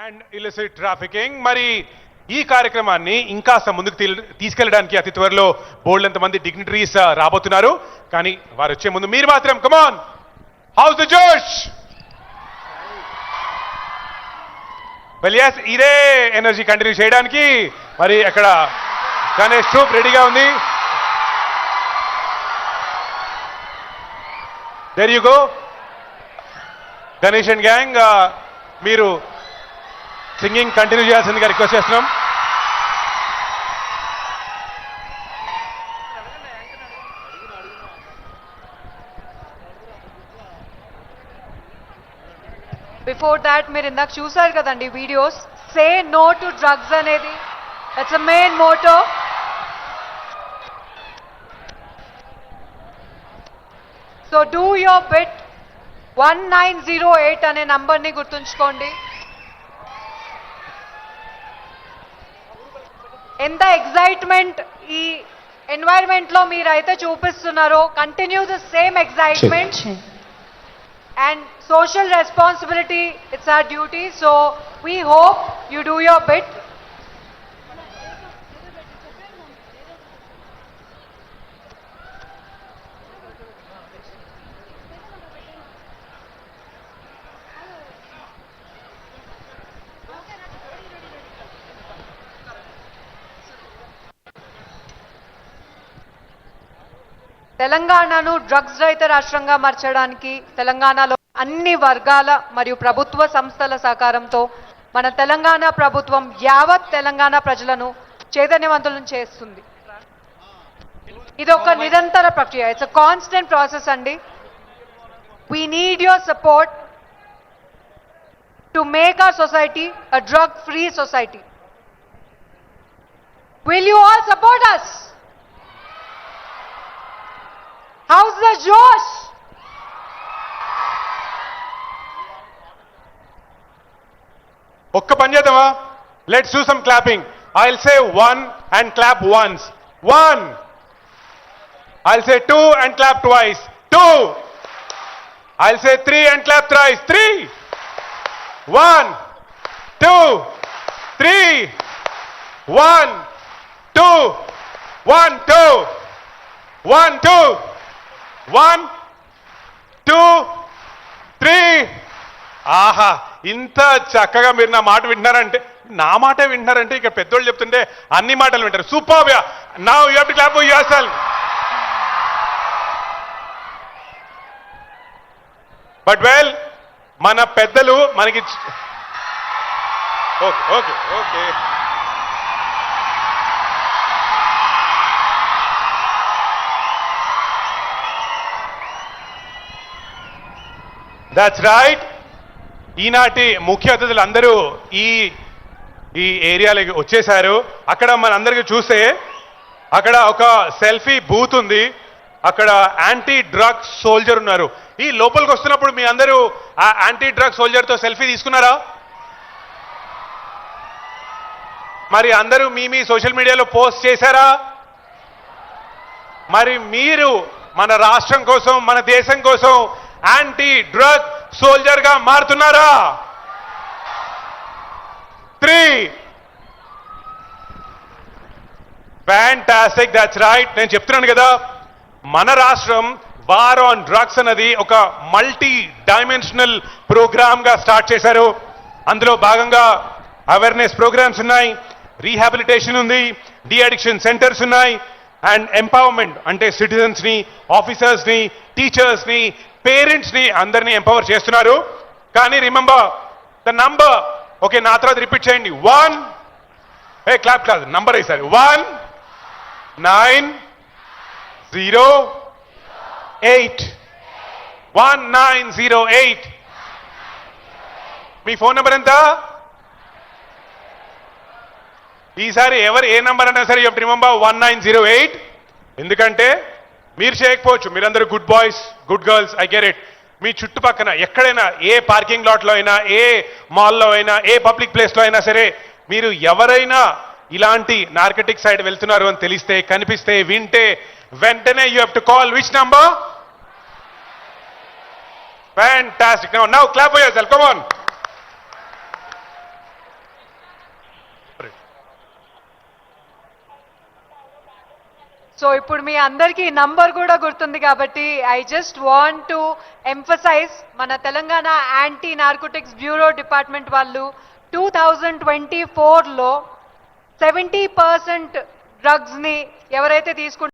And illicit trafficking. మరి ఈ కార్యక్రమాన్ని ఇంకా ముందుకు తీసుకెళ్ళడానికి అతి త్వరలో బోల్డ్ ఎంతమంది డిగ్నిటరీస్ రాబోతున్నారు. కానీ వారు వచ్చే ముందు మీరు మాత్రం come on, how's the josh. Well yes, ఇదే ఎనర్జీ కంటిన్యూ చేయడానికి మరి అక్కడ గణేష్ ట్రూప్ రెడీగా ఉంది. There you go Ganesh and gang, మీరు సింగింగ్ కంటిన్యూ చేయాల్సిందిగా రిక్వెస్ట్ చేస్తున్నాం. బిఫోర్ దాట్ మీరు ఇందాక చూసారు కదండి videos, say no to drugs అనేది it's a main motto. So do your bit. 1908 అనే నంబర్ని గుర్తుంచుకోండి. ఎంత ఎగ్జైట్మెంట్ ఈ ఎన్వైరన్మెంట్ లో మీరైతే చూపిస్తున్నారో, continue the same excitement. And social responsibility, it's our duty, so we hope you do your bit. తెలంగాణను డ్రగ్స్ రహిత రాష్ట్రంగా మార్చడానికి తెలంగాణలో అన్ని వర్గాల మరియు ప్రభుత్వ సంస్థల సహకారంతో మన తెలంగాణ ప్రభుత్వం యావత్ తెలంగాణ ప్రజలను చైతన్యవంతులను చేస్తుంది. ఇది ఒక నిరంతర ప్రక్రియ, ఇట్స్ అ కాన్స్టెంట్ ప్రాసెస్ అండి. We need your support to make our society a drug free society. Will you all support us? How's the Josh? ఒక్క పని చేద్దామా? Let's do some clapping. I'll say 1 and clap once. 1. I'll say 2 and clap twice. 2. I'll say 3 and clap thrice. 3. 1 2 3. 1 2 1 2 1 2 1 2 3. ఆహా, ఇంత చక్కగా మీరు నా మాట వింటున్నారంటే, నా మాటే వింటున్నారంటే ఇక పెద్దోళ్ళు చెప్తుంటే అన్ని మాటలు వింటారు. Super. Now you have to clap for yourself. But well, మన పెద్దలు మనకి okay okay okay that's right. ఈనాటి ముఖ్య అతిథులు అందరూ ఈ ఏరియాలోకి వచ్చేశారు. అక్కడ మనందరికీ చూస్తే అక్కడ ఒక సెల్ఫీ బూత్ ఉంది, అక్కడ యాంటీ డ్రగ్ సోల్జర్ ఉన్నారు. ఈ లోపలికి వస్తున్నప్పుడు మీ అందరూ ఆ యాంటీ డ్రగ్ సోల్జర్తో సెల్ఫీ తీసుకున్నారా? మరి అందరూ మీ సోషల్ మీడియాలో పోస్ట్ చేశారా? మరి మీరు మన రాష్ట్రం కోసం, మన దేశం కోసం యాంటీ డ్రగ్ సోల్జర్ గా మారుతున్నారా? 3. Fantastic, that's right. నేను చెప్తున్నాను కదా, మన రాష్ట్రం వార్ ఆన్ డ్రగ్స్ అన్నది ఒక మల్టీ డైమెన్షనల్ ప్రోగ్రామ్ గా స్టార్ట్ చేశారు. అందులో భాగంగా అవేర్నెస్ ప్రోగ్రామ్స్ ఉన్నాయి, రీహాబిలిటేషన్ ఉంది, డి అడిక్షన్ సెంటర్స్ ఉన్నాయి, అండ్ ఎంపవర్మెంట్ అంటే సిటిజన్స్ ని, ఆఫీసర్స్ ని, టీచర్స్ ని, పేరెంట్స్ ని అందరినీ ఎంపవర్ చేస్తున్నారు. కానీ రిమెంబర్ ద నంబర్. ఓకే, నా తర్వాత రిపీట్ చేయండి. 1 క్లాప్ కాదు, నంబర్ వేసారు. 1 9 0 8 1908. మీ ఫోన్ నెంబర్ ఎంత? ఈసారి ఎవరు ఏ నంబర్ అన్నా సరే రిమెంబర్ 1908. ఎందుకంటే మీరు చేయకపోవచ్చు, మీరందరూ good boys, good girls, I get it. మీ చుట్టుపక్కన ఎక్కడైనా, ఏ పార్కింగ్ లాట్లో అయినా, ఏ మాల్లో అయినా, ఏ పబ్లిక్ ప్లేస్లో అయినా సరే, మీరు ఎవరైనా ఇలాంటి నార్కటిక్ సైడ్ వెళ్తున్నారు అని తెలిస్తే, కనిపిస్తే, వింటే వెంటనే you have to call which number? Fantastic. Now clap for yourself. Come on. So ఇప్పుడు మీ అందరికీ నంబర్ కూడా గుర్తుంది కాబట్టి I just want to emphasise మన Telangana anti narcotics bureau department వాళ్ళు 2024లో 70% డ్రగ్స్ని ఎవరైతే తీసుకుంటారో